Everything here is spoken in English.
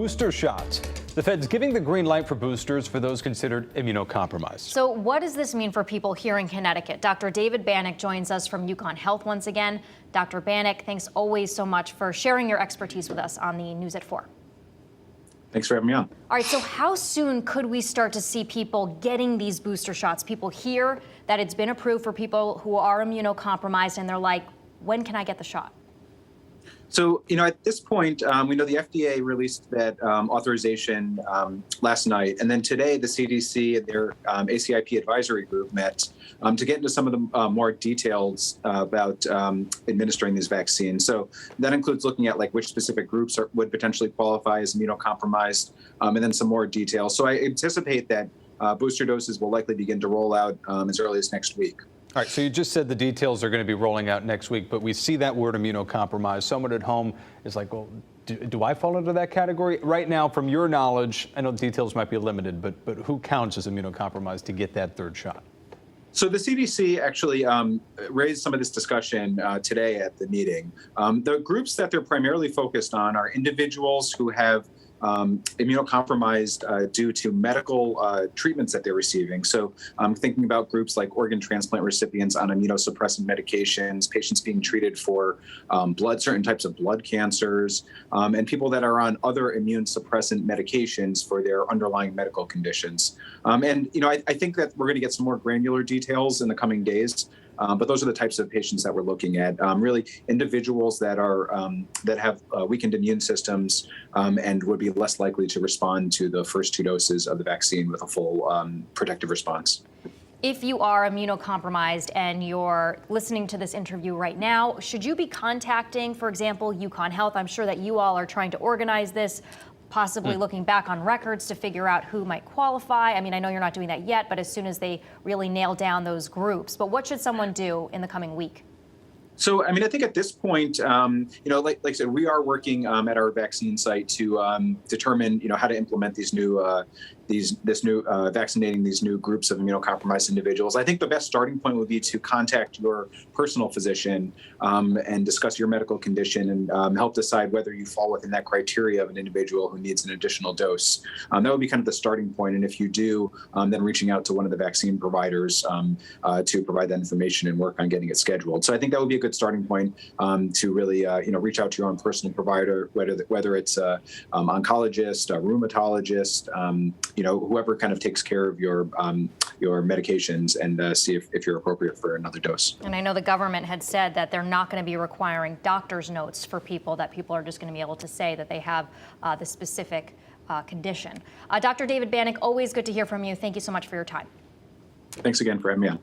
booster shots. The Fed's giving the green light for boosters for those considered immunocompromised. So what does this mean for people here in Connecticut? Dr. David Banach joins us from UConn Health once again. Dr. Banach, thanks always so much for sharing your expertise with us on the News at 4. Thanks for having me on. All right, so how soon could we start to see people getting these booster shots? People hear that it's been approved for people who are immunocompromised, and they're like, when can I get the shot? So, at this point, we know the FDA released that authorization last night. And then today, the CDC and their ACIP advisory group met to get into some of the more details about administering these vaccines. So that includes looking at which specific groups would potentially qualify as immunocompromised, and then some more details. So I anticipate that booster doses will likely begin to roll out as early as next week. All right, so you just said the details are going to be rolling out next week, but we see that word immunocompromised. Someone at home is like, well, do I fall into that category? Right now, from your knowledge, I know the details might be limited, but who counts as immunocompromised to get that third shot? So the CDC actually raised some of this discussion today at the meeting. The groups that they're primarily focused on are individuals who have immunocompromised due to medical treatments that they're receiving. So I'm thinking about groups like organ transplant recipients on immunosuppressant medications, patients being treated for certain types of blood cancers, and people that are on other immune suppressant medications for their underlying medical conditions. I think that we're going to get some more granular details in the coming days. But those are the types of patients that we're looking at. Really, individuals that have weakened immune systems and would be less likely to respond to the first 2 doses of the vaccine with a full protective response. If you are immunocompromised and you're listening to this interview right now, should you be contacting, for example, UConn Health? I'm sure that you all are trying to organize this, possibly looking back on records to figure out who might qualify. I mean, I know you're not doing that yet, but as soon as they really nail down those groups. But what should someone do in the coming week? So, I think at this point, like I said, we are working at our vaccine site to determine, how to implement these new, vaccinating these new groups of immunocompromised individuals. I think the best starting point would be to contact your personal physician and discuss your medical condition and help decide whether you fall within that criteria of an individual who needs an additional dose. That would be kind of the starting point. And if you do, then reaching out to one of the vaccine providers to provide that information and work on getting it scheduled. So I think that would be a good starting point to really, reach out to your own personal provider, whether it's oncologist, a rheumatologist, whoever kind of takes care of your medications and see if you're appropriate for another dose. And I know the government had said that they're not going to be requiring doctor's notes for people, that people are just going to be able to say that they have the specific condition. Dr. David Banach, always good to hear from you. Thank you so much for your time. Thanks again for having me on.